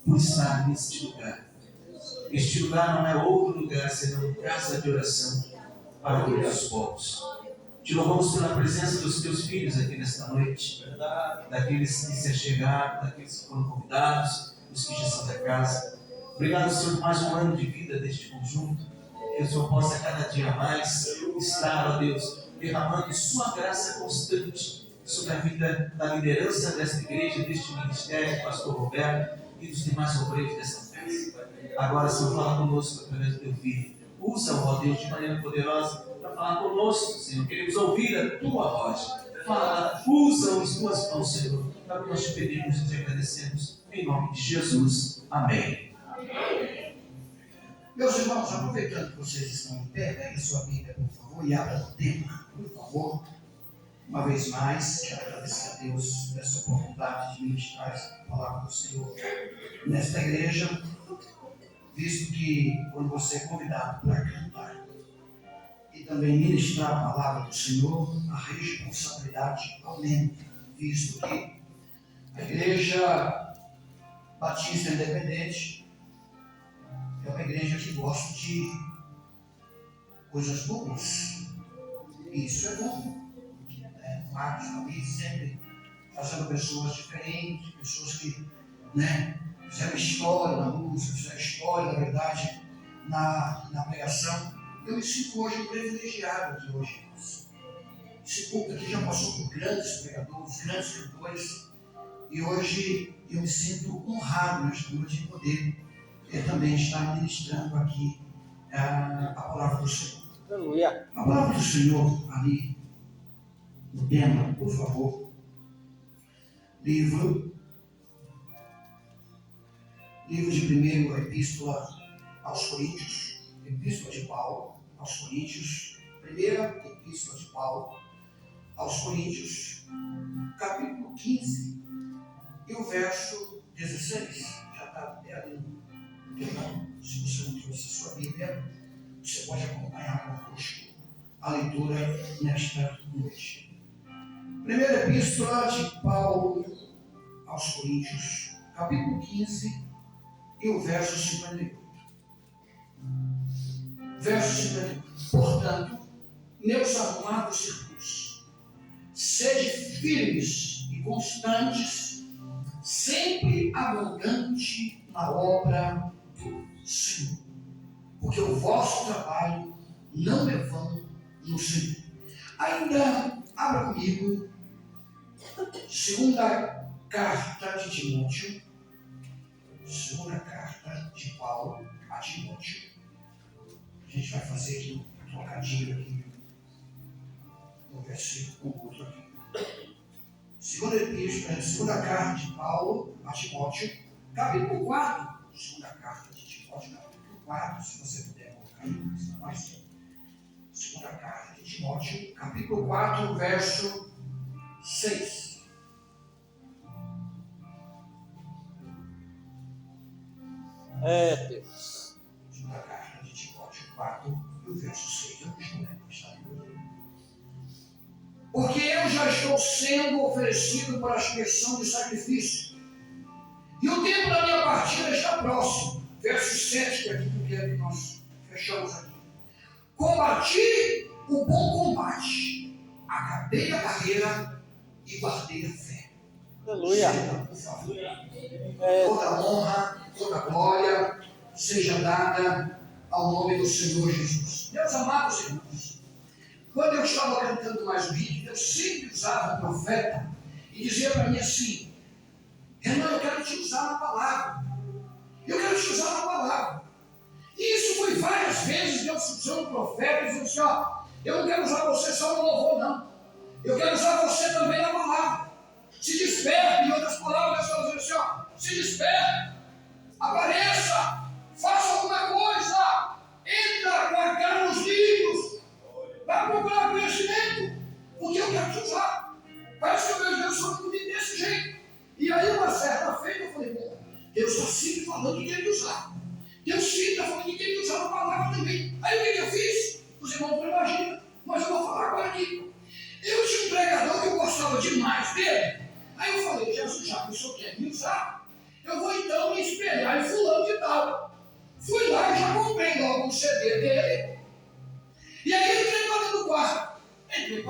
por estar neste lugar. Este lugar não é outro lugar senão casa de oração para todos os povos. Te louvamos pela presença dos teus filhos aqui nesta noite, daqueles que se achegaram, daqueles que foram convidados, dos que já são da casa. Obrigado, Senhor, por mais um ano de vida deste conjunto, que o Senhor possa cada dia mais estar, ó Deus, derramando sua graça constante sobre a vida da liderança desta igreja, deste ministério, pastor Roberto e dos demais obreiros desta casa. Agora, Senhor, fala conosco através do teu filho. Usa-o, ó Deus, de maneira poderosa para falar conosco, Senhor. Queremos ouvir a tua voz. Fala, usa as tuas mãos, Senhor, para que nós te pedimos e te agradecemos. Em nome de Jesus. Amém. Meus irmãos, aproveitando que vocês estão em pé, pegue sua Bíblia, por favor, e abra o tema, por favor. Uma vez mais, quero agradecer a Deus por essa oportunidade de ministrar a palavra do Senhor nesta igreja, visto que quando você é convidado para cantar e também ministrar a palavra do Senhor, a responsabilidade aumenta, visto que a Igreja Batista Independente é uma igreja que gosta de coisas boas, e isso é bom. Marcos ali sempre fazendo pessoas diferentes, pessoas que fizeram história na música, fizeram história, na verdade, na pregação. Eu me sinto hoje privilegiado aqui hoje. Esse público aqui já passou por grandes pregadores, grandes cantores, e hoje eu me sinto honrado nesta noite de poder também estar ministrando aqui a palavra do Senhor. Aleluia. A palavra do Senhor ali no tema, por favor. Livro de 1ª Epístola aos Coríntios, Epístola de Paulo aos Coríntios, 1ª Epístola de Paulo aos Coríntios, capítulo 15 e o verso 16. Já está ali no telão. Se você não trouxe a sua Bíblia, você pode acompanhar conosco a leitura nesta noite. 1ª Epístola de Paulo aos Coríntios, capítulo 15 e o verso 58. Verso 58. Portanto, meus amados irmãos, sede firmes e constantes, sempre abundante na obra do Senhor, porque o vosso trabalho não é vão no Senhor. Ainda abra comigo segunda carta de Timóteo, segunda carta de Paulo a Timóteo. A gente vai fazer aqui um trocadilho aqui no versículo com outro aqui. Segunda carta de Paulo a Timóteo, capítulo 4. Segunda carta de Timóteo, capítulo 4, se você puder colocar aí, está mais cedo. Segunda carta de Timóteo, capítulo 4, verso 6. Deus. Segunda carta de Timóteo 4, e o verso 6. Eu não estou lendo, está ali. Porque eu já estou sendo oferecido para a expiação de sacrifício, e o tempo da minha partida está próximo. Verso 7, que é aquilo que nós fechamos aqui. Combati o bom combate, acabei a carreira e guardei a fé. Aleluia. Toda honra, toda glória seja dada ao nome do Senhor Jesus. Meus amados irmãos, quando eu estava cantando mais um hino, eu sempre usava o profeta e dizia para mim assim: Renan, eu quero te usar na palavra. Eu quero te usar na palavra. E isso foi várias vezes Deus usando o profeta e dizendo assim: ó, eu não quero usar você só no louvor, não. Eu quero usar você também na palavra. Se desperte, em outras palavras, Deus está dizendo assim: ó, se desperte, apareça, faça alguma coisa, entra com a cara nos livros, vai procurar conhecimento, porque eu quero te usar. Parece que o meu Deus falando comigo desse jeito. E aí, uma certa feita, eu falei: bom, Deus está sempre falando que quer me usar. Deus sempre está falando que quer me usar na palavra também. Aí o que eu fiz? Os irmãos não imaginam, mas eu vou falar agora aqui. Eu tinha um pregador que eu gostava demais dele. Aí eu falei: Jesus, já que o senhor quer me usar, eu vou então me espelhar em fulano de tal. Fui lá e já comprei logo um CD dele. E aí entrei para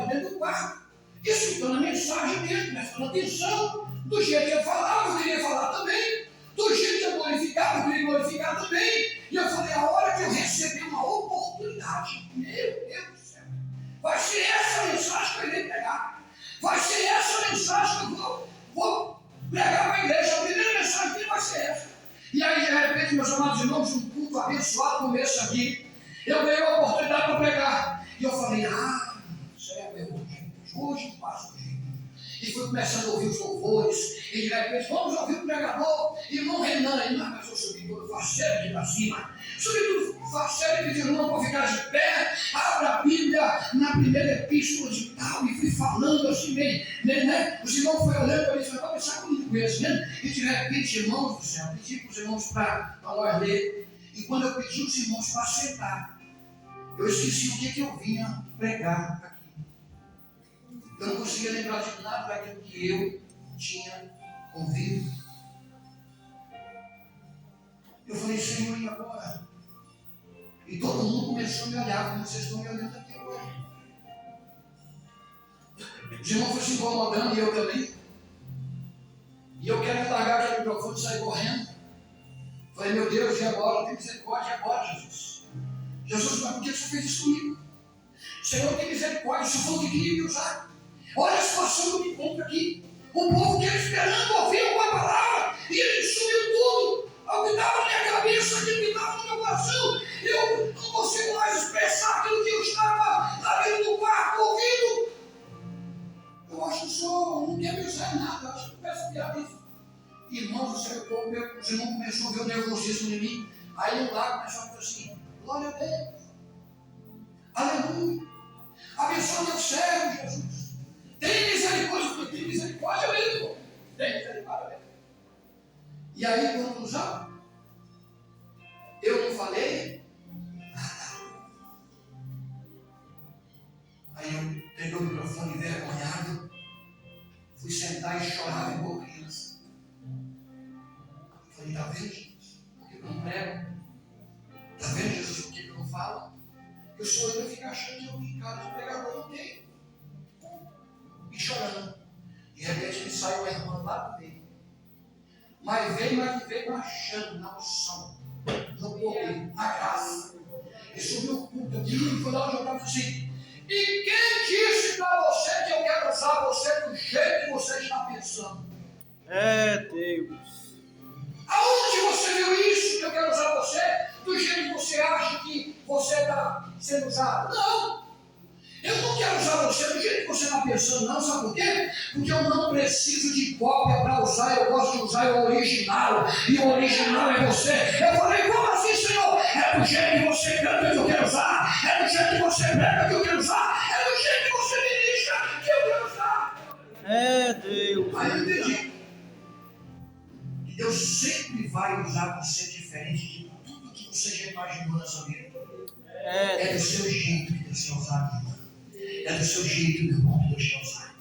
dentro do quarto. Escutando a mensagem dele, prestando atenção, do jeito que eu falava, eu queria falar também, do jeito que eu glorificava, eu queria glorificar também. E eu falei, a hora que eu receber uma oportunidade, meu Deus do céu, vai ser essa mensagem que eu irei pregar. Vai ser essa mensagem que eu vou pregar para a igreja. A primeira mensagem dele vai ser essa. E aí, de repente, meus amados irmãos, um culto abençoado começa aqui. Eu ganhei a oportunidade para pregar. E eu falei, céu, hoje eu passo o jeito. E fui começando a ouvir os louvores. E de repente, vamos ouvir o pregador. Irmão Renan, mas eu subi tudo faceiro aqui para cima. Subi tudo faceiro e pedi irmão para ficar de pé. Abra a Bíblia na primeira epístola de tal. E fui falando assim, né? Os irmãos foram olhando para mim e falaram, vai pensar comigo esse, né? E de repente, irmãos do céu, pedi para os irmãos para nós ler. E quando eu pedi os irmãos para sentar, eu esqueci o que eu vinha pregar aqui. Eu não conseguia lembrar de nada daquilo que eu tinha ouvido. Eu falei, Senhor, e agora? E todo mundo começou a me olhar, como vocês estão me olhando aqui hoje. Os irmãos foram se incomodando, e eu também. E eu quero largar aquele microfone e sair correndo. Falei, meu Deus, e agora? Tem misericórdia, e agora, Jesus? Jesus, mas por que você fez isso comigo? Senhor, tem misericórdia, o Senhor falou que queria me usar. Olha a situação que eu me encontro aqui. O povo que era esperando ouvir uma palavra e ele sumiu tudo. Ao que estava na minha cabeça, aquilo que estava no meu coração. Eu não consigo mais expressar aquilo que eu estava lá dentro do quarto ouvindo. Eu acho que o Senhor não quer me usar em nada. Eu acho que eu peço piada isso. Irmãos, o Senhor começou a ver o nervosismo em mim. Aí eu lá começou a dizer assim, glória a Deus. Aleluia. Abençoa meu servo, Jesus. Tem misericórdia mesmo. Tem misericórdia mesmo. E aí, conclusão, eu não falei nada. Aí eu peguei o microfone envergonhado, fui sentar e chorava igual criança. Falei, tá vendo, Jesus? Por que eu não prego? Tá vendo, Jesus? Por que eu não falo? Eu sou ainda ficar achando que eu me cara de pregador, não tenho. E chorando. De repente me saiu a irmã lá do meio. Mas veio achando na unção, no poder, na graça. E subiu o culto aqui e foi lá onde eu estava assim. E quem disse para você que eu quero usar você do jeito que você está pensando? É Deus. Aonde você viu isso que eu quero usar você do jeito que você acha que você está sendo usado? Não! Eu não quero usar você do jeito que você está pensando, não, sabe por quê? Porque eu não preciso de cópia para usar, eu gosto de usar o original, e o original é você. Eu falei, como assim, Senhor? É do jeito que você canta que eu quero usar, é do jeito que você prega que eu quero usar, é do jeito que você ministra que eu quero usar. É Deus. Aí eu entendi que Deus sempre vai usar você diferente de tudo que você já imaginou na sua vida. É do seu jeito que Deus quer usar, irmão. É do seu jeito, meu irmão, que Deus quer usar.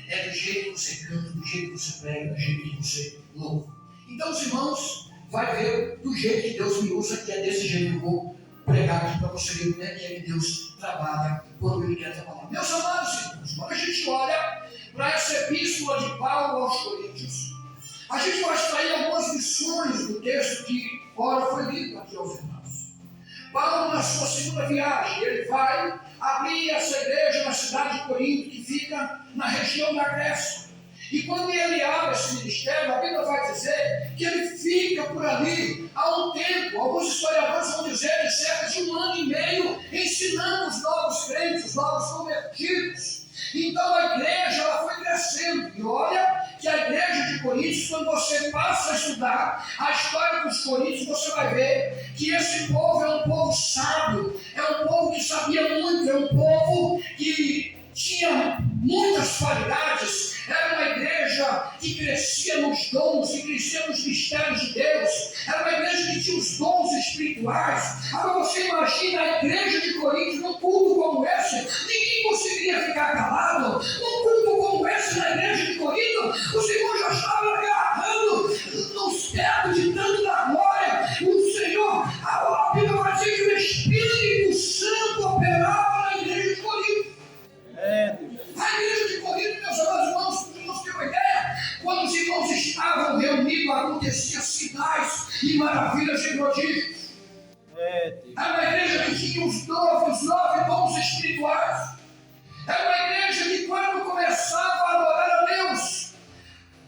É do jeito que você canta, do jeito que você prega, do jeito que você louva. Então, os irmãos, vai ver do jeito que Deus me usa, que é desse jeito que eu vou pregar aqui para você ver como é que Deus trabalha quando Ele quer trabalhar. Meus amados irmãos, quando a gente olha para essa epístola de Paulo aos Coríntios, a gente vai extrair algumas lições do texto que, ora, foi lido aqui aos irmãos. Paulo, na sua segunda viagem, ele vai abrir essa igreja na cidade de Corinto, que fica na região da Grécia. E quando ele abre esse ministério, a Bíblia vai dizer que ele fica por ali há um tempo. Alguns historiadores vão dizer de cerca de 1 ano e meio, ensinando os novos crentes, os novos convertidos. Então a igreja ela foi crescendo. E olha que a igreja de Coríntios, quando você passa a estudar a história dos Coríntios, você vai ver que esse povo é um povo sábio, é um povo que sabia muito, é um povo que tinha muitas qualidades. Era uma igreja que crescia nos dons, que crescia nos mistérios de Deus. Era uma igreja que tinha os dons espirituais. Agora você imagina a igreja de Corinto num culto como esse. Ninguém conseguiria ficar calado. Num culto como esse na igreja de Corinto, os irmãos já estavam agarrando nos pés acontecia sinais e maravilhas e prodígios. Era uma igreja que tinha os nove dons espirituais. Era uma igreja que, quando começava a adorar a Deus,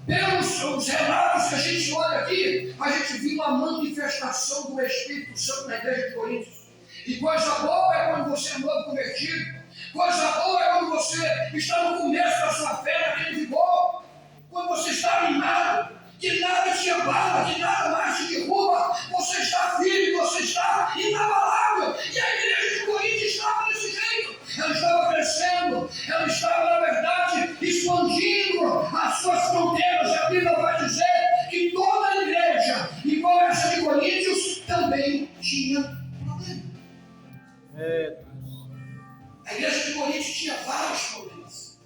pelos relatos que a gente olha aqui, a gente viu uma manifestação do Espírito Santo na igreja de Coríntios. E coisa boa é quando você é novo convertido. Coisa boa é quando você está no começo da sua fé, naquele vigor. Quando você está animado, que nada te abala, que nada mais te derruba. Você está firme, você está inabalável. E a igreja de Coríntios estava desse jeito. Ela estava crescendo, ela estava, na verdade, expandindo as suas fronteiras. E a Bíblia vai dizer que toda a igreja, igual essa de Coríntios, também tinha problema. A igreja de Coríntios tinha vários problemas.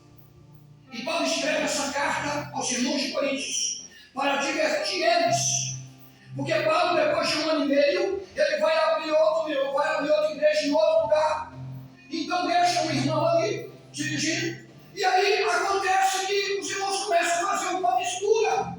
E Paulo escreve essa carta aos irmãos de Coríntios para divertir eles. Porque Paulo, depois de 1 ano e meio, ele vai abrir outra igreja em outro lugar. Então deixa o irmão ali dirigindo. E aí acontece que os irmãos começam a fazer uma mistura.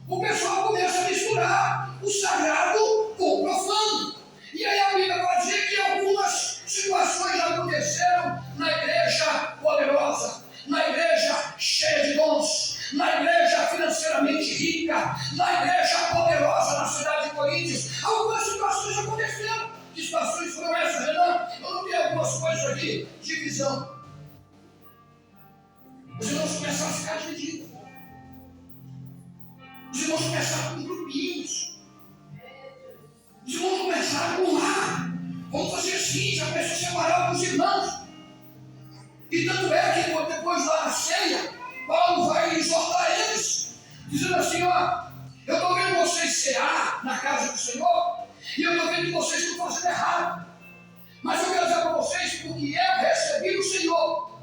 O pessoal começa a misturar o sagrado com o profano. E aí a Bíblia vai dizer que algumas situações aconteceram na igreja poderosa, na igreja cheia de dons, na igreja financeiramente rica, na igreja poderosa na cidade de Coríntios. Algumas situações aconteceram. Que situações foram essas, Renan? Eu não tenho algumas coisas aqui. Divisão. Os irmãos começaram a ficar divididos. Os irmãos começaram com grupinhos. Os irmãos começaram a arrumar. Vamos fazer assim, já começou a separar alguns irmãos. E tanto é que depois lá na ceia, Paulo vai exortar eles, dizendo assim, ó, eu estou vendo vocês cear na casa do Senhor, e eu estou vendo que vocês estão fazendo errado. Mas eu quero dizer para vocês, porque eu recebi do Senhor.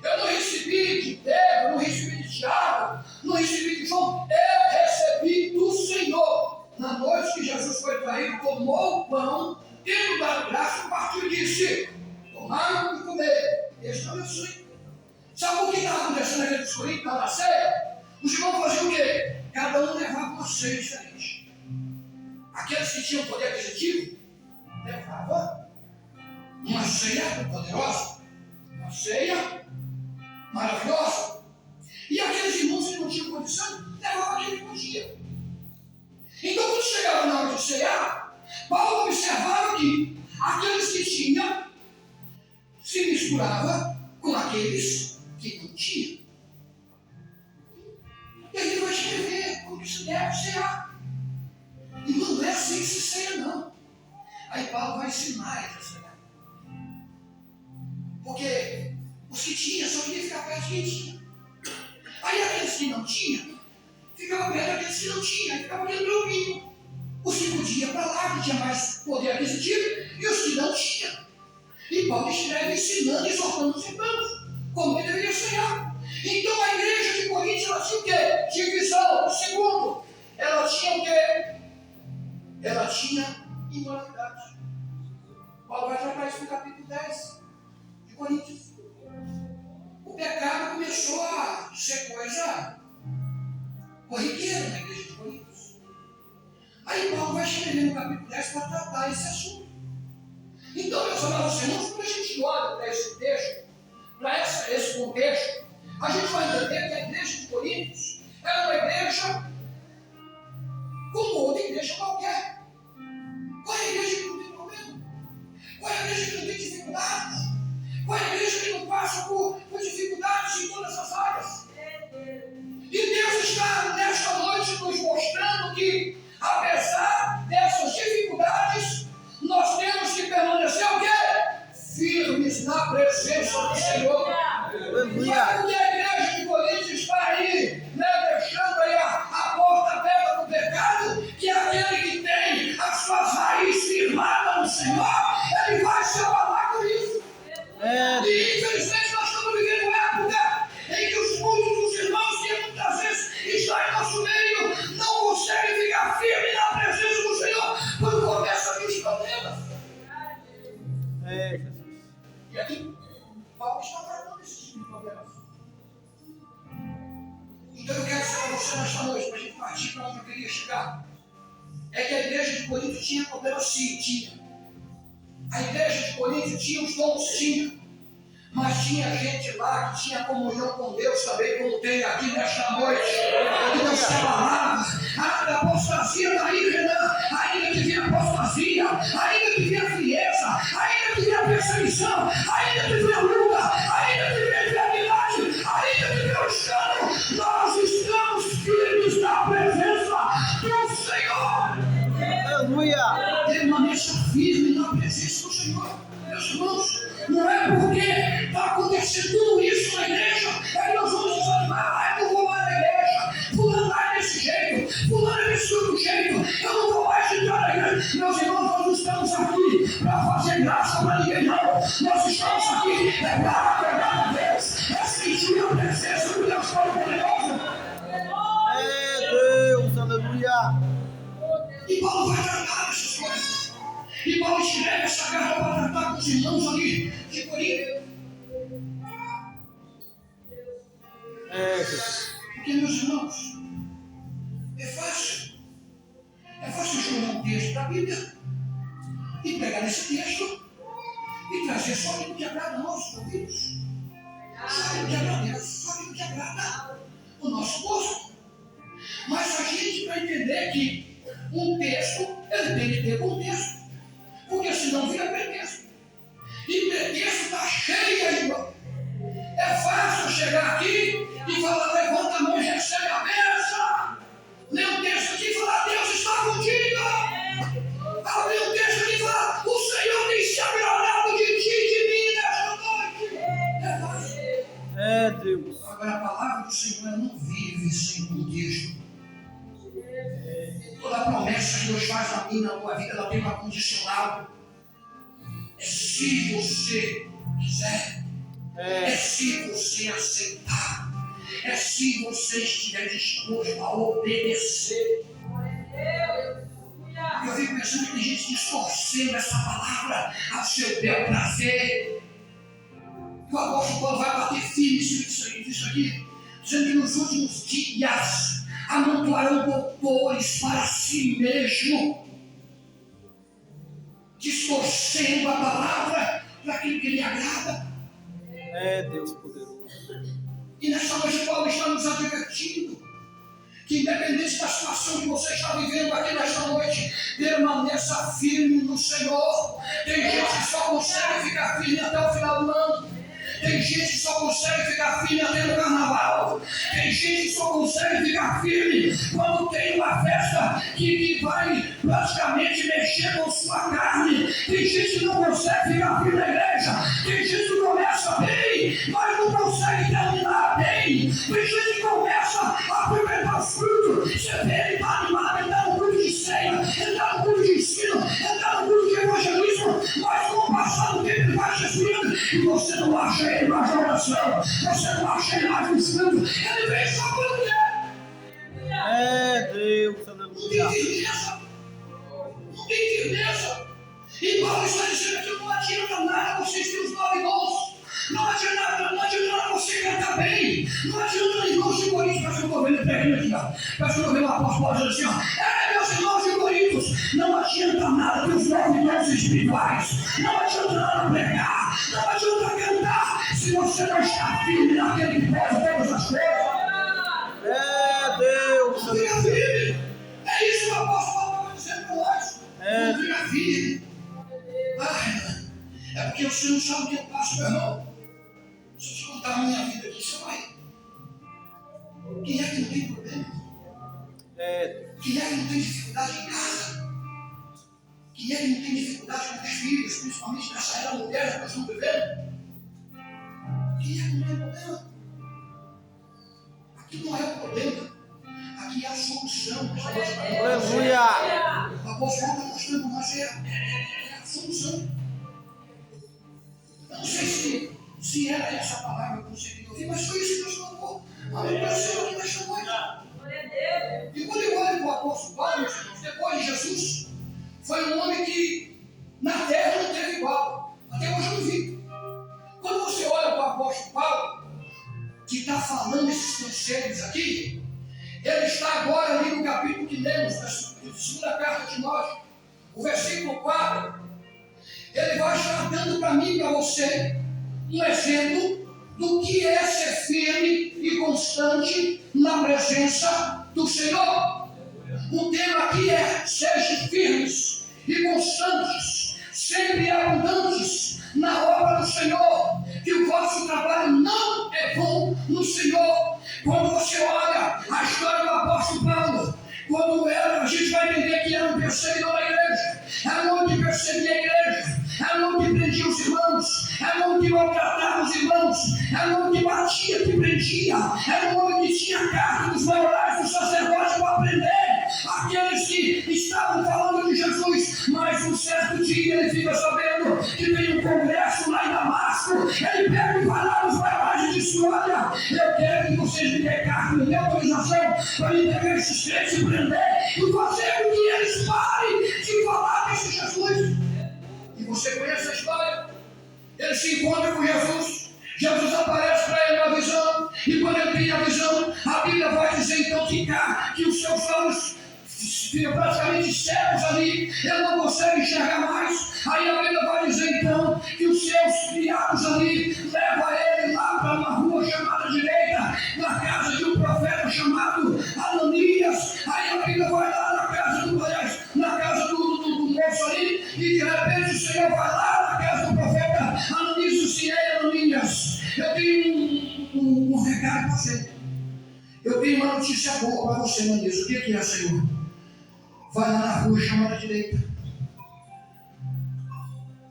Eu não recebi de Pedro, não recebi de Tiago, não recebi de João, eu recebi do Senhor. Na noite que Jesus foi traído, tomou o pão, tendo dado graça, partiu e disse, tomaram e comer, este é o meu sangue. Sabe o que estava acontecendo naqueles Coríntios, na ceia? Os irmãos faziam o quê? Cada um levava uma ceia diferente. Aqueles que tinham poder aquisitivo, levavam uma ceia poderosa, uma ceia maravilhosa. E aqueles irmãos que não tinham condição, levavam aquele que podia. Então, quando chegava na hora de cear, Paulo observava que aqueles que tinham se misturava com aqueles que não tinham. E aí ele vai escrever como se deve cear. E não é assim que se ceia, não. Aí Paulo vai ensinar eles a cear. Porque os que tinham só queriam ficar perto de quem tinha. Aí aqueles que não tinham, ficavam perto daqueles que não tinham. Aí ficavam aquele grupinho. Os que podiam para lá, que tinha mais poder aquisitivo, e os que não tinham. E Paulo escreve ensinando e exortando os irmãos como que deveria cear. Então a igreja de Coríntios, ela tinha o quê? Divisão. Segundo, ela tinha o quê? Ela tinha imoralidade. Paulo vai tratar isso no capítulo 10 de Coríntios. O pecado começou a ser coisa corriqueira na igreja de Coríntios. Aí Paulo vai escrever no capítulo 10 para tratar esse assunto. Então, meus amados irmãos, quando a gente olha para esse texto, para esse contexto, a gente vai entender que a igreja de Coríntios era uma igreja como outra igreja qualquer. Qual é a igreja que não tem problema? Qual é a igreja que não tem dificuldades? Qual é a igreja que não passa por dificuldades em todas as áreas? E Deus está nesta noite nos mostrando que, apesar dessas dificuldades, nós temos que permanecer o quê? Firmes na presença do Senhor. Porque a igreja de Coríntios está aí, né, deixando aí a porta aberta do pecado, que é aquele que tem as suas raízes firmadas no Senhor, ele vai se abalar com isso. E infelizmente nós estamos vivendo uma época em que os muitos dos irmãos que muitas vezes estão em nosso meio não conseguem é que a igreja de Corinto tinha problema, sim, tinha. A igreja de Corinto tinha os dons, tinha. Mas tinha gente lá que tinha comunhão com Deus também, como tem aqui nesta noite. Que Deus se abalava. A apostasia daí, Renan, ainda que vinha apostasia, ainda que vinha frieza, ainda que vinha perseguição, ainda que vinha luta, ainda que vinha enfermidade, ainda que vinha o escândalo, nós estamos firmes na presença do Senhor. Aleluia. Permaneça firme na presença do Senhor. Meus irmãos, não é porque está acontecendo tudo isso na igreja, é que nós vamos desanimar, eu não vou mais na igreja, fulano é desse jeito, fulano é desse outro jeito, eu não vou mais entrar na igreja. Meus irmãos, nós não estamos aqui para fazer graça para ninguém, não. Nós estamos aqui para adorar a Deus, é sentir a presença do Deus Todo-Poderoso. É Deus, aleluia. E Paulo vai tratar dessas coisas. E Paulo escreve essa carta para tratar com os irmãos ali de Corinto. É Jesus. Porque, meus irmãos, é fácil escolher um texto da Bíblia e pegar esse texto e trazer só aquilo que agrada aos nossos ouvidos. Só aquilo que agrada a Deus, só aquilo que agrada o nosso gosto. Mas a gente vai entender que um texto, ele tem que ter contexto. Porque senão vira pretexto. E pretexto está cheio aí, irmão. É fácil chegar aqui e falar, levanta a mão e recebe a bênção. Lê um texto aqui e falar, Deus está contigo. Lê um texto aqui e falar, o Senhor tem se agradado de ti e de mim nesta noite. É fácil. É Deus. Agora a palavra do Senhor ela não vive sem contexto. Toda promessa que Deus faz na minha e na tua vida, ela tem uma condicional. É se você quiser. É se você aceitar. É se você estiver disposto a obedecer. Eu fico pensando que tem gente distorcendo essa palavra ao seu bel prazer. E o apóstolo Paulo vai bater firme nisso aqui, dizendo que nos últimos dias amontoarão doutores para si mesmo, distorcendo a palavra para aquilo que lhe agrada. É Deus poderoso. E nessa noite Paulo está nos advertindo que independente da situação que você está vivendo aqui nesta noite, permaneça firme no Senhor. Tem gente que só consegue ficar firme até o final do ano. Tem gente que só consegue ficar firme até no carnaval. Tem gente que só consegue ficar firme quando tem uma festa que vai praticamente mexer com sua carne. Tem gente que não consegue ficar firme na igreja. Tem gente que começa bem, mas não consegue terminar bem. Tem gente que começa a aproveitar os frutos. Você vê ele está animado, ele está no culto de ceia, ele está no culto de ensino, ele está no culto de evangelismo, mas com o passar do tempo ele vai se esfriando e você não acha ele mais na oração, você não acha ele mais no estudo, ele vem só por quê? É Deus, aleluia. Não tem firmeza. E Paulo está dizendo aqui, não adianta nada vocês terem os 9 dons. Não adianta nada você cantar bem. Não adianta irmãos de Corinto, parece que eu estou vendo pregando aqui, ó. Parece que eu estou vendo o apóstolo dizendo assim, ó. Meus irmãos de Corinto, não adianta nada ter os 9 dons espirituais. Não adianta nada pregar. Não adianta cantar se você não está firme naquele que pode todas as coisas. É Deus, Fica aleluia. firme. É isso que o apóstolo Paulo está dizendo para nós. É. Não fica firme. Ai, é porque você não sabe o que eu passo, meu irmão. Se eu te contar a minha vida aqui, você vai. Quem é que não tem problema? É Quem é que não tem dificuldade em casa? Quem é que não tem dificuldade com os filhos, principalmente nessa era moderna que nós estamos vivendo? Quem é que não tem problema? Aqui não é o problema. Aqui é a solução. aleluia. O apóstolo está mostrando, mas é a solução. Eu não sei se era essa a palavra que eu consegui ouvir, mas foi isso que Deus colocou. Amém para o Senhor aqui nesta noite. E quando eu olho para o apóstolo Paulo, meus irmãos, depois de Jesus, foi um homem que na terra não teve igual. Até hoje eu não vi. Quando você olha para o apóstolo Paulo, que está falando esses conselhos aqui, Ele está agora ali no capítulo que lemos, da segunda carta de Timóteo, o versículo 4. Ele vai estar dando para mim e para você um exemplo do que é ser firme e constante na presença do Senhor. O tema aqui é: sejam firmes e constantes, sempre abundantes na obra do Senhor, que o vosso trabalho não é vão no Senhor. Quando você olha a história do apóstolo Paulo, quando a gente vai entender que era um perseguidor da igreja, era um homem que perseguia a igreja, era um homem que prendia os irmãos, era um homem que maltratava os irmãos, era um homem que batia, que prendia, era um homem que tinha carta dos maiorais, dos sacerdotes para prender aqueles que estavam falando de Jesus. Mas um certo dia ele fica sabendo que tem um congresso lá em Damasco. Ele pega e vai lá nos maiorais e diz: olha, eu quero que vocês me dêem carta, me dêem autorização para me pegar esses crentes e prender e fazer com que eles parem de falar desse Jesus. E você conhece a história? Ele se encontra com Jesus. Jesus aparece para ele na visão. E quando ele tem a visão, a Bíblia vai dizer então que os seus olhos ficam praticamente cegos ali. Ele não consegue enxergar mais. Aí a Bíblia vai dizer então que os seus criados ali levam ele lá para uma rua chamada direita, na casa de um profeta chamado Ananias. Aí a Bíblia vai lá na casa do moço ali, e de repente o Senhor vai lá na casa do profeta Ananias e diz: ei, Ananias, eu tenho um recado para você. Eu tenho uma notícia boa para você, Ananias. O que é, Senhor? Vai lá na rua chamada direita.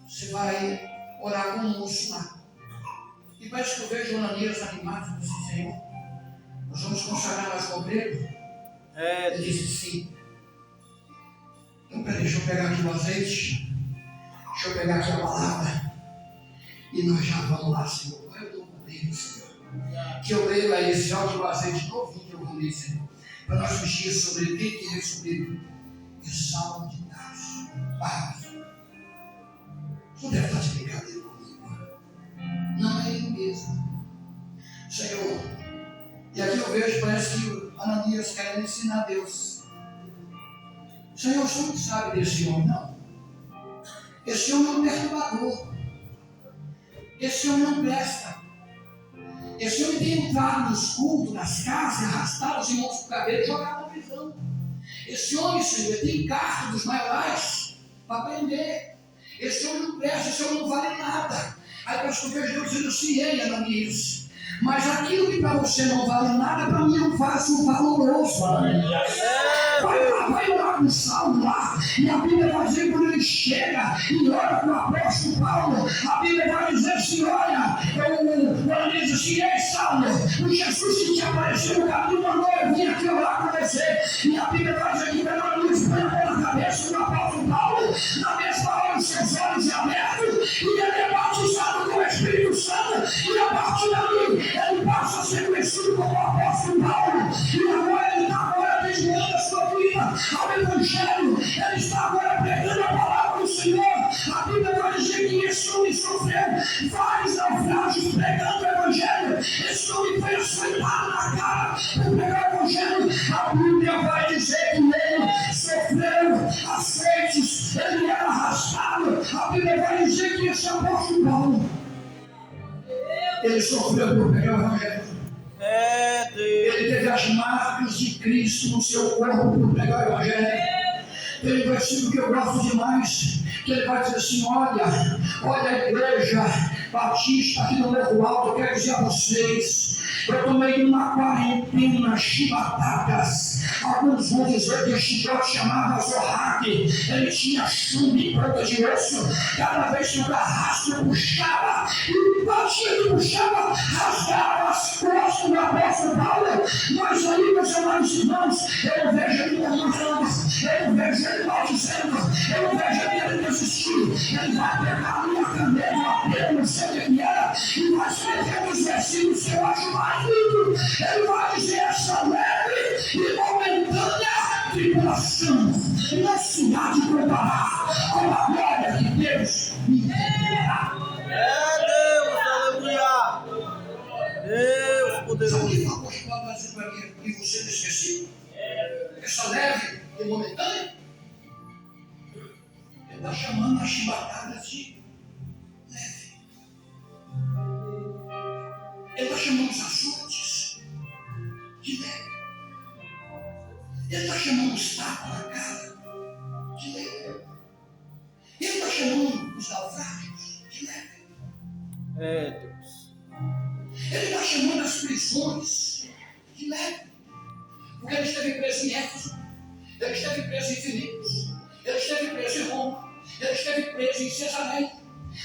Você vai orar com um moço lá. E parece que eu vejo o Ananias animado. Eu disse: Senhor, nós vamos consagrar mais um obreiro? Ele disse: sim. Então, peraí, deixa eu pegar aqui o azeite, deixa eu pegar aqui a palavra, e nós já vamos lá, Senhor. Eu estou com Deus, Senhor. Que obreiro é esse? Olha o azeite novinho que eu comi, Senhor, para nós mexer sobre ele. Quem que é sobre ele? É Saulo de Tarso. Você deve estar de brincadeira comigo. Não é ele mesmo, Senhor. E aqui eu vejo, parece que Ananias quer ensinar a Deus. Senhor, o Senhor não sabe desse homem, não. Esse homem é um perturbador. Esse homem não presta. Esse homem tem entrado nos cultos, nas casas, arrastado os irmãos para o cabelo e jogado na prisão. Esse homem, Senhor, tem carta dos maiorais para prender. Esse homem não presta, esse homem não vale nada. Aí parece que eu vejo Deus dizendo assim: ei, Ananias, mas aquilo que para você não vale nada, para mim eu faço valoroso, Ananias. Vai orar com Saulo lá. E a Bíblia vai dizer, quando ele chega e ora com o apóstolo Paulo, a Bíblia vai dizer assim: olha, o Ananias diz assim: ei, Saulo, o Jesus que te apareceu no caminho mandou eu vir aqui orar com você. E a Bíblia vai dizer que o Ananias põe a mão na cabeça do apóstolo Paulo, na mesma hora os seus olhos abertos, e ele é batizado com o Espírito Santo, e a partir dali ele passa a ser conhecido como o apóstolo Paulo. E agora ele está desviando a sua vida ao Evangelho. Ele está agora pregando a palavra do Senhor. A Bíblia vai dizer que esse homem sofreu vários naufrágios pregando o Evangelho. Esse homem foi açoitado na cara por pregar o Evangelho. A Bíblia vai dizer que ele sofreu açoites, ele era arrastado. A Bíblia vai dizer que esse apóstolo Paulo, ele sofreu por pregar o Evangelho. Ele teve as marcas de Cristo no seu corpo por pregar o Evangelho. Tem um versículo que eu gosto demais, que ele vai dizer assim: olha a igreja batista aqui no Morro Alto, eu quero dizer a vocês, eu tomei uma quarentena chibatadas. Alguns vão dizer que este chicote chamava Zohar, ele tinha chumbo e ponta de osso. Cada vez que o carrasco puxava, e batia e puxava, rasgava as costas do apóstolo Paulo. Mas aí, meus amados irmãos, eu não vejo ele murmurando, eu não vejo ele maldizendo, eu não vejo ele desistir. Ele vai pegar a minha caneta, a pena, não sei o que era, e vai escrever os versículos que eu acho mais lindo. Ele vai dizer: essa leve e momentânea tribulação não se há de comparar com a glória que Deus me dará. Deus, aleluia. Deus poderoso. Sabe o que o apóstolo Paulo vai dizer para mim e você nesse versículo? está chamando as chibatadas de leve. Ele está chamando os açoites de leve. Ele está chamando os tapas na cara de leve. Ele está chamando os naufrágios de leve. Deus. Ele está chamando as prisões de leve. Porque ele esteve preso em Éfeso, ele esteve preso em Filipos, ele esteve preso em Roma, ele esteve preso em Cesareia.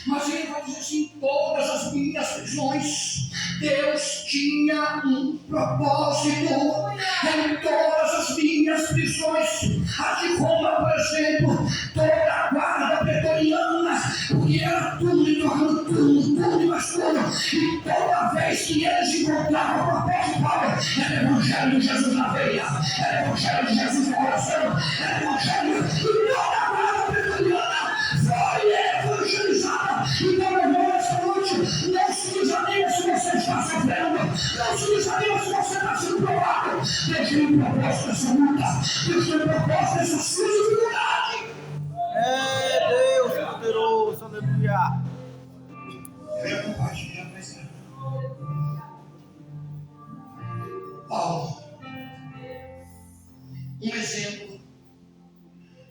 Mas ele vai dizer assim: todas as minhas prisões, Deus tinha um propósito em todas as minhas prisões. A de Roma, por exemplo, toda a guarda pretoriana, porque era tudo e tornando tudo e mais tudo. E toda vez que eles encontravam o apóstolo Paulo, era o evangelho de Jesus na veia, era o evangelho de Jesus no coração, era o evangelho de toda a guarda pretoriana foi evangelizada. Então, meu irmão, essa noite, não se desanime se você está sofrendo, não se desanime se você está sendo provado. Deus tem um propósito nessa luta, Deus tem um propósito nessa sua dificuldade. Deus poderoso, aleluia. Eu ia compartilhar com esse Paulo, um exemplo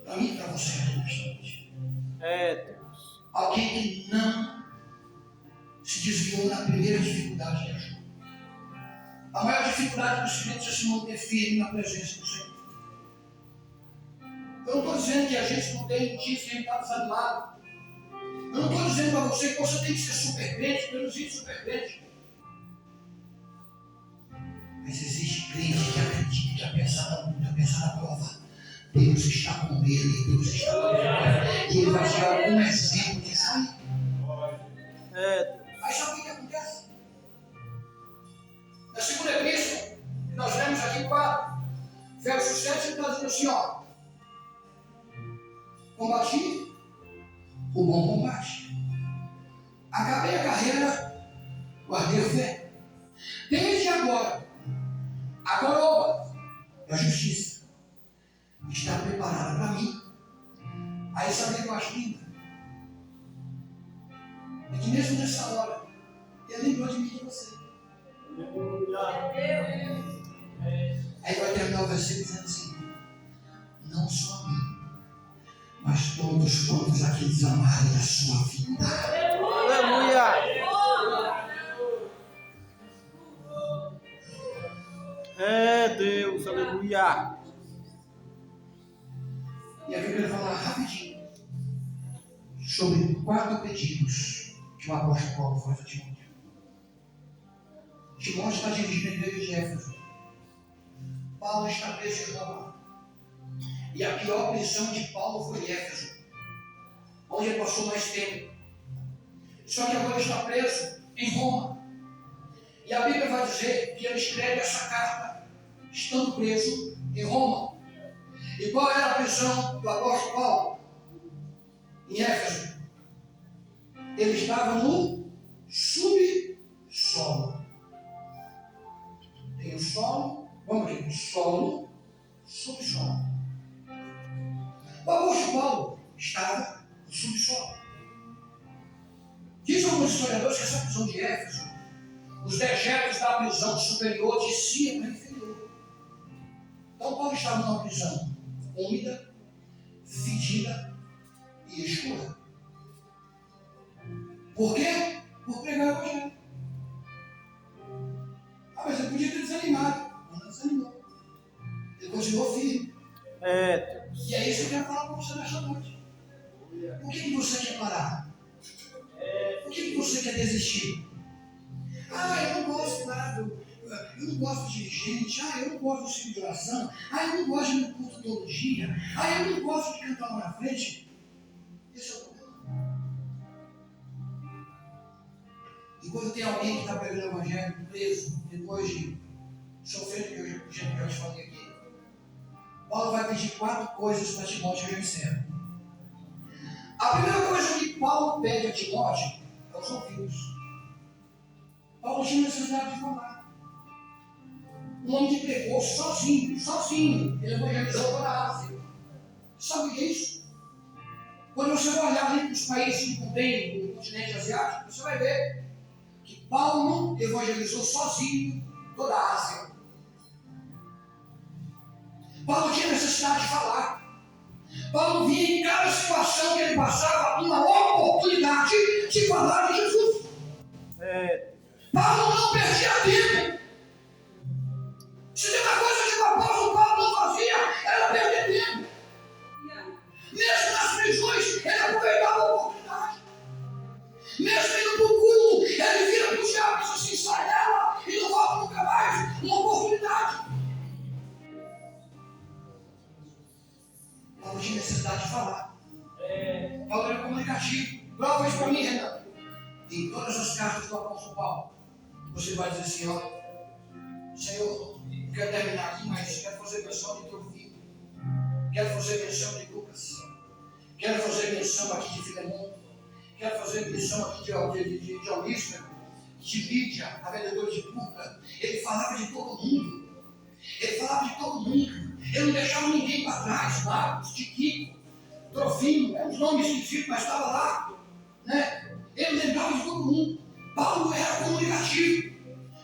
para mim e para você nesta noite. Deus. Alguém que não se desviou na primeira dificuldade que achou. A maior dificuldade dos crentes é se manter firme na presença do Senhor. Eu não estou dizendo que a gente não tem dia que a gente está desanimado. Eu não estou dizendo para você que você tem que ser super crente, produzir super crente. Mas existe crente que acredita que apesar da luta, apesar da prova, Deus está com ele, Deus está com ele. E ele vai te dar algum exemplo disso aí. Mas sabe o que acontece? Na segunda epístola, nós lemos aqui 4, verso 7, ele está dizendo assim, ó: combati o bom combate, acabei a carreira, guardei a fé. Desde agora, a coroa da justiça está preparada para mim. Aí sabe o que eu acho lindo? É que mesmo nessa hora, ele lembrou de mim e de você. Aí vai terminar o versículo dizendo assim: não só a mim, mas todos quantos aqueles amarem a sua vida. Aleluia. Deus, aleluia. E a Bíblia fala rapidinho sobre 4 pedidos que o apóstolo Paulo faz a Timóteo. Timóteo está dirigindo a igreja de Éfeso. Paulo está preso em Roma. E a pior prisão de Paulo foi em Éfeso, onde ele passou mais tempo. Só que agora está preso em Roma. E a Bíblia vai dizer que ele escreve essa carta estando preso em Roma. E qual era a prisão do apóstolo Paulo? Em Éfeso. Ele estava no subsolo. Tem o solo, vamos aqui, o solo, subsolo. O apóstolo Paulo estava no subsolo. Diz alguns historiadores que essa prisão de Éfeso, os dejetos da prisão superior desciam para a inferior. Então Paulo estava numa prisão úmida, fedida e escura. Por quê? Por pregar o evangelho. Mas ele podia ter desanimado, mas não desanimou. Ele continuou firme. Deus. E é isso que eu quero falar com você nesta noite. Por que você quer parar? Por que você quer desistir? Eu não gosto nada, eu não gosto de gente, eu não gosto do ciclo de oração, eu não gosto de ir no culto todo dia, eu não gosto de cantar lá na frente. Esse é o problema. E quando tem alguém que está pregando o evangelho preso, depois de sofrer o que eu já te falei aqui, Paulo vai pedir 4 coisas para Timóteo e eu encerro. A primeira coisa que Paulo pede a Timóteo é os ouvidos. Paulo tinha necessidade de falar. Um homem que pregou sozinho, ele evangelizou toda a Ásia. Sabe o que é isso? Quando você vai olhar ali para os países que contêm o continente asiático, você vai ver que Paulo evangelizou sozinho toda a Ásia. Paulo tinha necessidade de falar. Paulo via em cada situação que ele passava uma oportunidade de falar de Jesus. Paulo não perdia tempo. Se tem uma coisa que o apóstolo Paulo não fazia, era perder tempo. Mesmo nas prisões, ele aproveitava a oportunidade. Mesmo indo para o culto, ele vira para os diabos assim, sai dela e não volta nunca mais. Uma oportunidade. Paulo tinha necessidade de falar. Paulo era comunicativo. Prova isso para mim, Renan. Em todas as cartas do apóstolo Paulo, você vai dizer assim, ó, Senhor, não quero terminar aqui, mas quero fazer menção de Trofimo. Quero fazer menção de Lucas. Quero fazer menção aqui de Filemon. Quero fazer menção aqui de Olífero, de Lídia, a vendedora de púrpura. Ele falava de todo mundo. Ele falava de todo mundo. Ele não deixava ninguém para trás. Marcos, Tiquito, Trofimo, é uns nomes esquisitos, mas estava lá. Né? Ele lembrava de todo mundo. Paulo era comunicativo.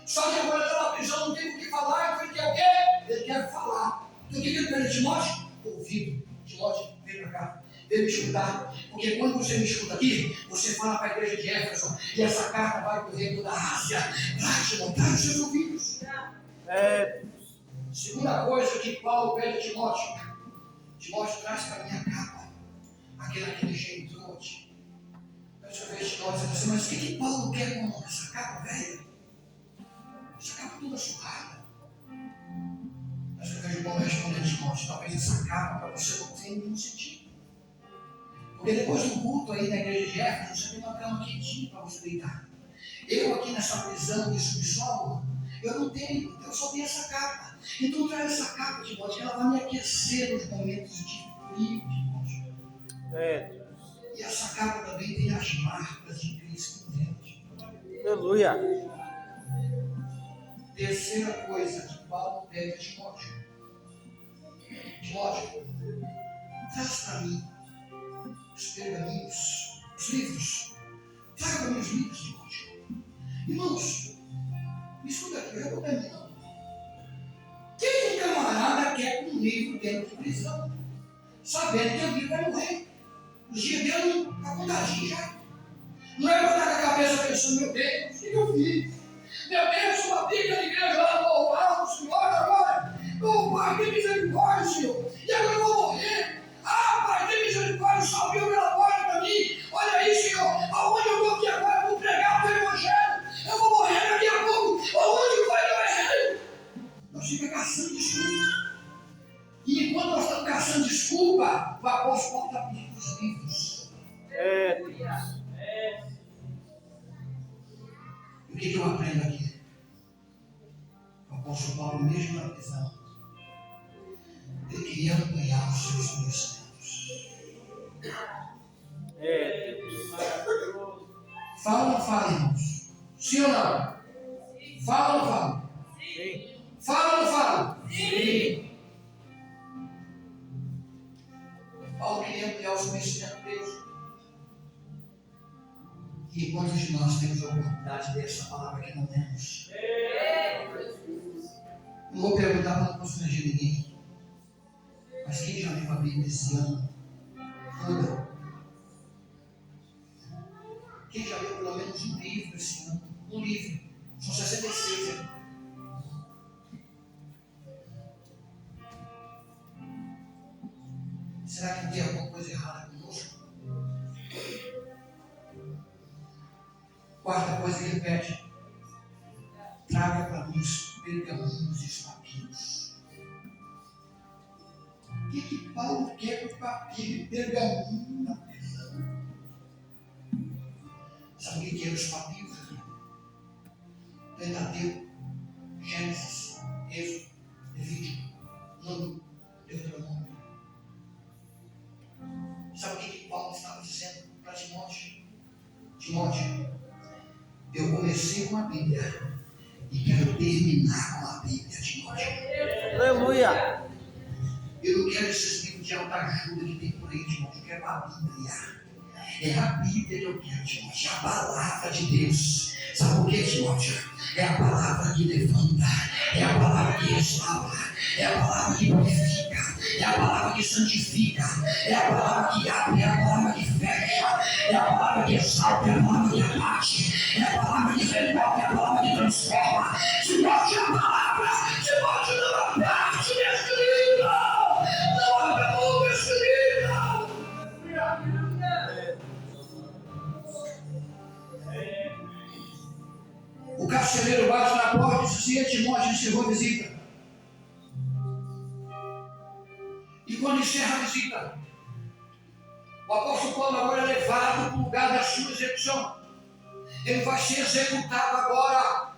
Só que agora está na prisão, não tem o que falar. Então ele quer o quê? Ele quer falar. Então o que ele pede, Timóteo? Ouvido. Timóteo, vem para cá. Vem me escutar. Porque quando você me escuta aqui, você fala para a igreja de Éfeso. E essa carta vai para o reino da Ásia. Traz os seus ouvidos. Segunda coisa que Paulo pede a Timóteo. Timóteo, traz para minha capa aquele jeito trote. Deixa eu ver Timóteo assim, mas o que Paulo quer com essa capa velha? Essa capa toda surrada. Mas eu vejo Paulo responder a Timóteo, talvez essa capa para você não tenha nenhum sentido. Porque depois do culto aí na igreja de Éfeso, você tem uma cama quentinha para você deitar. Eu aqui nessa prisão de subsolo, eu não tenho, eu só tenho essa capa. Então traz essa capa, Timóteo, que ela vai me aquecer nos momentos de frio, Timóteo. E essa capa também tem as marcas de Cristo dentro. Aleluia. Terceira coisa que Paulo pede a Timóteo. Timóteo, traz para mim os pergaminhos, os livros. Traga para mim os livros, Timóteo. Irmãos, me escuta aqui, eu não termino não. Quem um camarada quer um livro dentro de prisão, sabendo que o livro vai morrer? Os dias dele está contadinho já. Não é para estar com a cabeça pensando, meu Deus, o que eu fiz? Meu Deus, uma Bíblia da igreja lá no Morro Alto, Senhor, agora. Oh, Pai, tem misericórdia, Senhor. E agora eu vou morrer. Ah, Pai, tem misericórdia, só abriu pela porta para mim. Olha aí, Senhor, aonde eu vou aqui agora? Eu vou pregar o teu evangelho. Eu vou morrer daqui a pouco. Aonde vai o evangelho? Nós ficamos caçando desculpa. E enquanto nós estamos caçando desculpa, o apóstolo Paulo está pedindo os livros. O que eu aprendo aqui? O apóstolo Paulo, mesmo na prisão, ele queria ampliar os seus conhecimentos. Fala ou não fala, irmãos? Sim ou não? Fala ou não fala? Sim. Fala ou não fala? Sim. Paulo queria ampliar os conhecimentos de Deus. E quantos de nós temos a oportunidade dessa palavra que não temos? Não vou perguntar para não constranger ninguém. Mas quem já leu a Bíblia esse ano? Toda. Quem já leu pelo menos um livro esse ano? Um livro. São 66. Né? Será que tem alguma coisa errada conosco? Quarta coisa que ele pede: traga para mim os pergaminhos e os papiros. O que Paulo quer com papiro e pergaminho na prisão? Sabe o que eram os papiros aqui? Pentateuco, Gênesis, Êxodo, Levítico, Número, Deuteronômio. Sabe o que Paulo estava dizendo para Timóteo? Timóteo, eu comecei com a Bíblia e quero terminar com a Bíblia, Timóteo. Aleluia. Eu não quero esses livros de alta ajuda que tem por aí, irmãos. Eu quero a Bíblia. É a Bíblia que eu quero, Timóteo. É a palavra de Deus. Sabe por quê, Timóteo? É a palavra que levanta. É a palavra que restaura. É a palavra que purifica. É a palavra que santifica. É a palavra que abre. É a palavra que fecha. É a palavra que exalta. É a palavra que abate. É a palavra que renova. É a palavra que transforma. Timóteo é a palavra. Timóteo não abate neste livro. Não abra mão deste livro. O carcereiro bate na porta e diz assim: Timóteo encerrou a visita. E quando encerra a visita, o apóstolo Paulo agora é levado para o lugar da sua execução. Ele vai ser executado agora.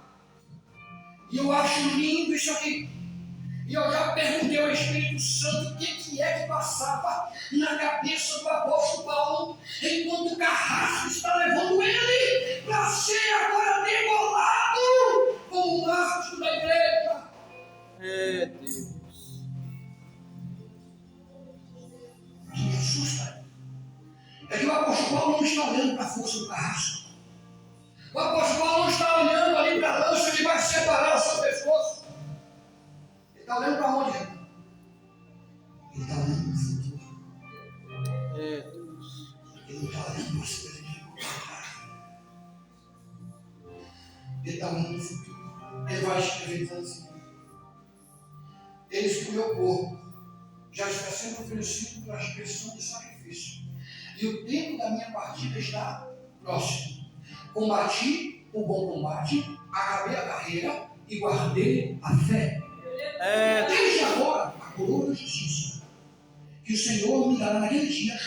E eu acho lindo isso aqui. E eu já perguntei ao Espírito Santo o que é que passava na cabeça do apóstolo Paulo enquanto o carrasco está levando ele para ser agora degolado como um astro da igreja. É Deus. O que me assusta é que o apóstolo Paulo não está olhando para a força do carrasco. O apóstolo Paulo não está olhando ali para a lança que vai separar o seu pescoço. Ele está olhando para onde? Ele está olhando para o futuro. É Deus. Ele não está olhando para as coisas que ficam para trás. Ele está olhando para o futuro. Ele vai escrever dizendo assim: eis que o meu corpo já está sendo oferecido para a expressão do sacrifício. E o tempo da minha partida está próximo. Combati o bom combate, acabei a carreira e guardei a fé. É Deus. Desde agora, a coroa da justiça, que o Senhor me dará naquele dia,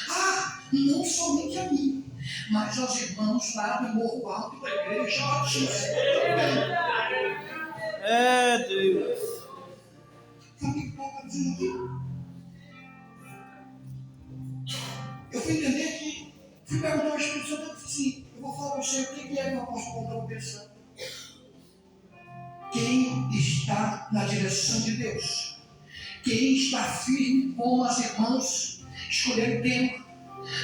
não somente a mim, mas aos irmãos lá do Morro Alto da Igreja Batista. É Deus. Sabe o que Paulo está dizendo aqui? Eu fui entender que, fui perguntar ao Espírito Santo, eu disse assim: eu vou falar para você o que é que o apóstolo Paulo está pensando. Quem está na direção de Deus, quem está firme como as irmãs, escolheram tempo,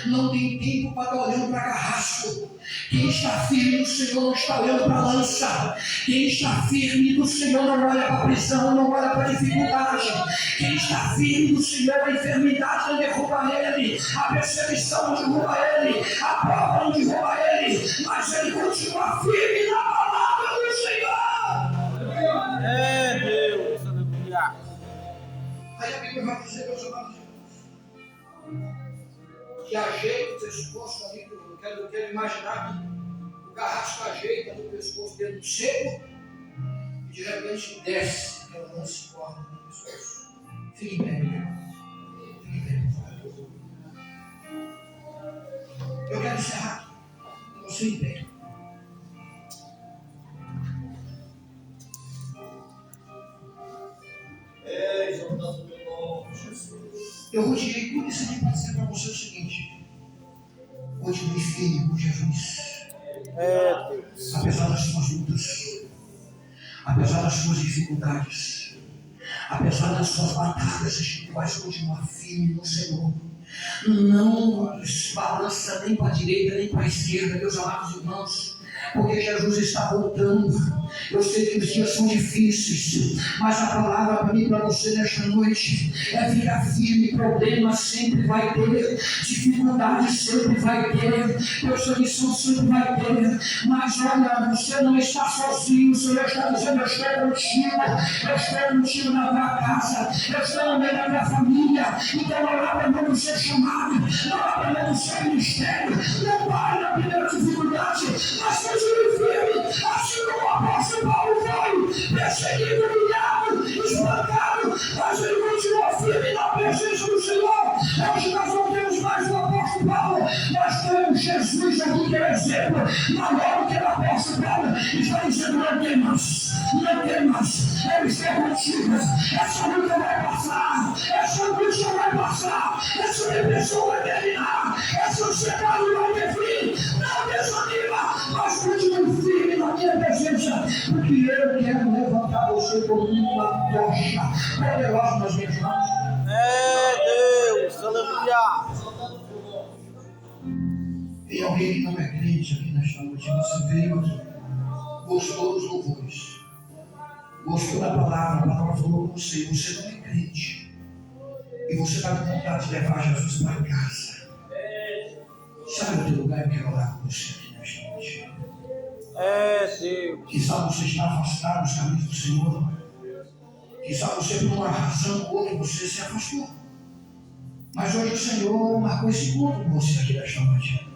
não tem tempo para estar olhando para carrasco. Quem está firme no Senhor não está olhando para a lança. Quem está firme no Senhor não olha para a prisão, não olha para a dificuldade. Quem está firme no Senhor, a enfermidade não derruba ele, a perseguição não derruba ele, a prova não derruba ele, mas ele continua firme na palavra do Senhor. É Deus. Aleluia. Aí a Bíblia vai dizer, meus amados irmãos, que ajeita o pescoço ali, eu quero imaginar que o carrasco ajeita no pescoço dele no seco e de repente desce aquela lança e corta no pescoço. Fique em pé, meu irmão. Fique em pé, por favor. Eu quero encerrar aqui, com você em pé. Eu rodeei tudo isso aqui para dizer para você o seguinte: continue firme com Jesus. É Deus. Apesar das suas lutas, apesar das suas dificuldades, apesar das suas batalhas espirituais, continua firme no Senhor. Não balança nem para a direita nem para a esquerda, meus amados irmãos, porque Jesus está voltando. Eu sei que os dias são difíceis, mas a palavra para mim e para você nesta noite é ficar firme. Problema sempre vai ter, dificuldade sempre vai ter, perseguição sempre vai ter, mas olha, você não está sozinho. O Senhor está dizendo: eu estou contigo na tua casa, eu estou no meio da tua família. Então não há problema ser chamado, não há problema ser ministério, não pare na primeira dificuldade, mas continue firme, assim como o apóstolo Paulo foi perseguido, humilhado, espancado, mas ele continua firme na presença do Senhor. Hoje nós não temos mais o apóstolo Paulo, nós temos Jesus aqui que é exemplo maior do que o apóstolo Paulo. Está dizendo: não temas, eu estou contigo. Essa luta vai passar, essa angústia vai passar, essa depressão vai terminar, essa ansiedade vai ter fim. Não desanima, mas continue firme na minha presença, porque eu quero levantar você como uma tocha poderosa nas minhas mãos. É Deus. aleluia. Tem alguém que não é crente aqui nesta noite? Você veio aqui, gostou dos louvores, gostou da palavra, a palavra falou com você, você não é crente. E você está com vontade de levar Jesus para casa. Sabe o teu lugar? Eu quero orar com você aqui nesta noite. Deus. Quizá você está afastado dos caminhos do Senhor. Quizá você, por uma razão ou outra, você se afastou. Mas hoje o Senhor marcou esse encontro com você aqui nesta noite.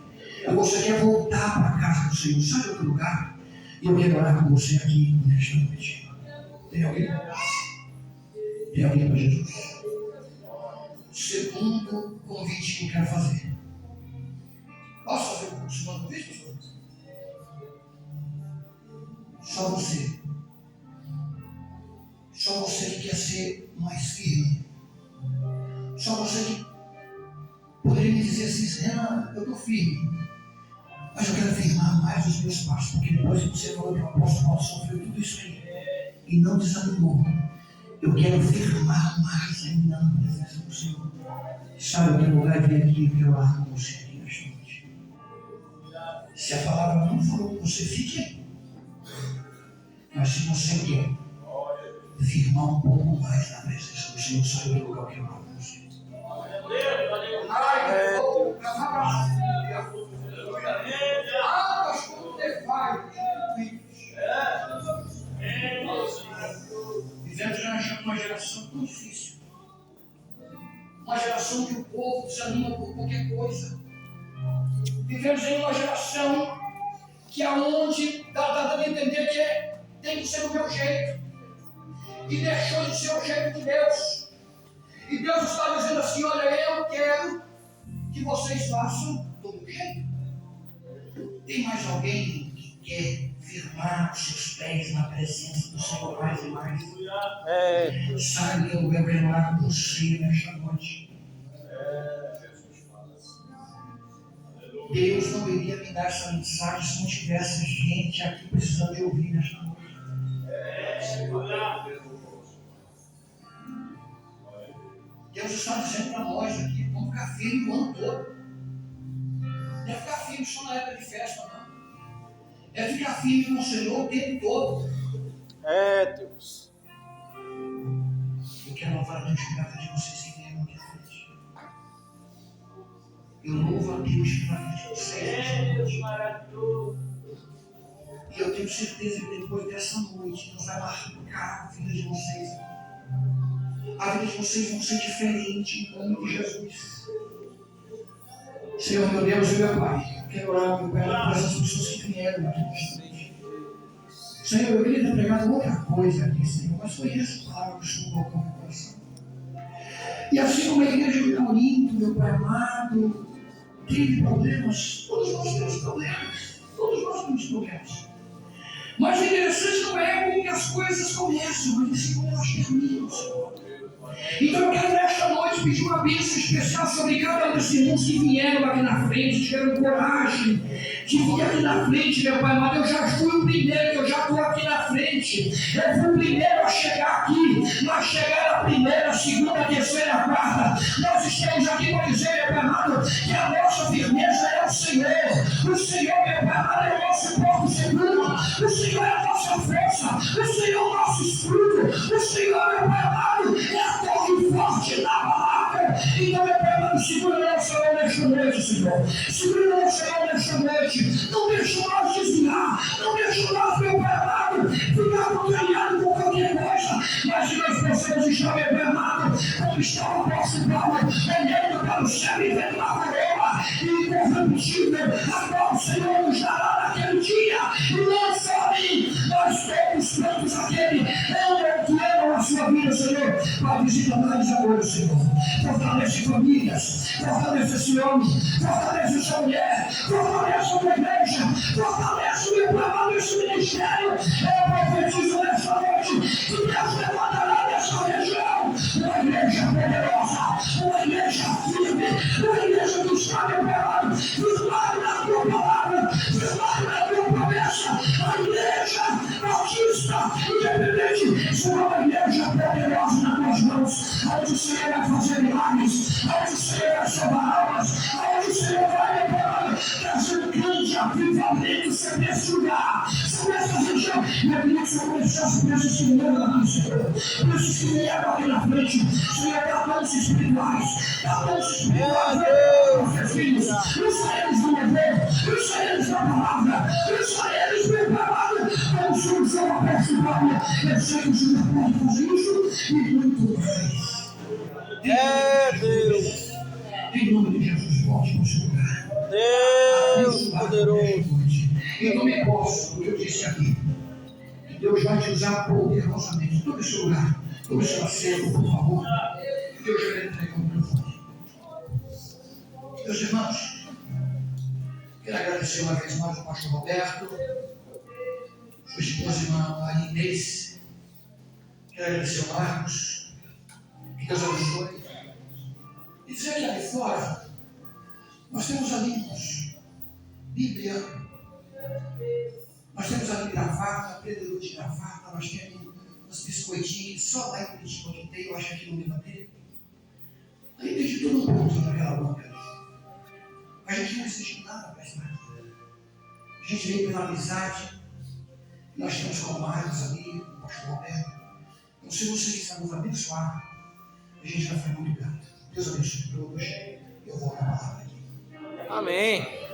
E você quer voltar para a casa do Senhor. Sabe outro lugar? E eu quero orar com você aqui nesta noite. Tem alguém? Tem alguém para Jesus? Segundo convite que eu quero fazer. Posso fazer o segundo convite, pastor? Só você. Só você que quer ser mais firme. Só você que poderia me dizer assim, Renan, eu estou firme. Mas eu quero firmar mais os meus passos. Porque depois que você falou que o apóstolo Paulo sofreu tudo isso aí e não desanimou. Eu quero firmar mais ainda na presença do Senhor. Sabe que lugar vir aqui e quero orar com você aqui nesta noite. Se a palavra não falou com você, fique aí. Mas se você quer firmar um pouco mais na presença do Senhor, só eu lugar que eu orar com você. Vivemos uma geração tão difícil. Uma geração que o povo desanima por qualquer coisa. Vivemos em uma geração que aonde dá a entender que tem que ser do meu jeito. E deixou de ser o jeito de Deus. E Deus está dizendo assim, olha, eu quero que vocês façam do meu jeito. Tem mais alguém que quer firmar os seus pés na presença do Senhor mais e mais? Sabe que eu quero orar com você nesta noite. Deus não iria me dar essa mensagem se não tivesse gente aqui precisando de ouvir nesta noite. Deus está dizendo para nós aqui, vamos ficar firme o ano todo. Não é ficar firme só na época de festa, não. É ficar firme com o Senhor o tempo todo. Deus. Eu quero louvar a Deus por causa de vocês que vieram aqui à frente. Eu louvo a Deus pela vida de vocês. E eu tenho certeza que depois dessa noite, Deus vai marcar a vida de vocês. A vida de vocês vão ser diferente em nome de Jesus. Senhor, meu Deus e meu Pai, eu quero orar, meu Pai, por essas pessoas que vieram aqui nesta noite. Senhor, eu queria ter pregado outra coisa aqui, Senhor, mas foi essa palavra que o Senhor colocou no meu coração. E assim como a igreja de Corinto, meu Pai amado, teve problemas, todos nós temos problemas, todos nós temos problemas. Mas o interessante não é como que as coisas começam, mas sim como elas terminam, Senhor. Então eu quero nesta noite pedir uma bênção especial sobre cada um desses irmãos que vieram aqui na frente, tiveram coragem de vir aqui na frente, meu Pai amado. Eu já fui o primeiro, eu já estou aqui na frente. Eu fui o primeiro a chegar aqui, mas chegar a primeira, a segunda, a terceira, a quarta. Nós estamos aqui para dizer, meu Pai amado, que a nossa firmeza é o Senhor. O Senhor, meu Pai amado, é o nosso porto seguro. O Senhor é a nossa força. O Senhor é o nosso escudo. O Senhor, meu Pai amado, é a torre forte da palavra. Então, meu Pai amado, segura o nosso mão nesta noite, Senhor. Segura o nosso mão nesta noite. Não deixa nós desviar. Não deixa nós, meu Pai amado, ficar contrariado com qualquer coisa. Mas que nós possamos estar, meu Pai amado, como está o nosso Paulo, olhando para o céu e vendo a coroa incorruptível, a qual o Senhor nos dará naquele dia. E não só a mim, nós todos quantos aquele que amam a sua vida, Senhor, para visitar mais agora, Senhor. Fortalece famílias, fortalece esse homem, fortalece essa mulher, fortalece a tua igreja, fortalece o meu trabalho, esse ministério. Eu profetizo nessa noite que Deus levantará nessa região uma igreja poderosa, uma igreja firme, uma igreja que está preparada, firmada na tua palavra, firmada na tua promessa. A igreja batista independente será uma igreja poderosa nas tuas mãos. Deus, onde o Senhor vai fazer milagres, onde o Senhor vai salvar almas, onde o Senhor vai liberar, trazendo grande avivamento sobre esse lugar, sobre essa região. Meu Deus, Senhor, preciso por esses que me levam aqui, Senhor, por esses que me levam aqui na frente, Senhor, dá dons espirituais, nossos filhos, usa eles no mover, usa eles na palavra, usa eles preparados para o Senhor ser uma participância. Eu sei que o Senhor pode fazer isso e muito mais. Deus. Em nome de Jesus, volte para o seu lugar. Deus poderoso. E não me posso, o que eu disse aqui. Deus vai te usar poderosamente. Tome seu lugar, tome seu assento, por favor. Deus já vai entregar o microfone. Meus irmãos, quero agradecer uma vez mais ao pastor Roberto, sua esposa irmã Maria Inês. Quero agradecer ao Marcos. Que Deus abençoe. E dizer que ali fora, nós temos ali, irmãos, Bíblia, nós temos ali gravata, prendedor de gravata, nós temos uns biscoitinhos, só lá em Curitiba que tem, eu acho que aqui no Levantei. Aí tem de tudo um pouquinho naquela banca ali. Mas a gente não existe nada para isso. A gente veio pela amizade, nós temos com Marcos ali, o pastor Roberto. Então, se você quiser nos abençoar, a gente vai ficar muito grato. Deus abençoe todos. Eu vou na palavra aqui. Amém.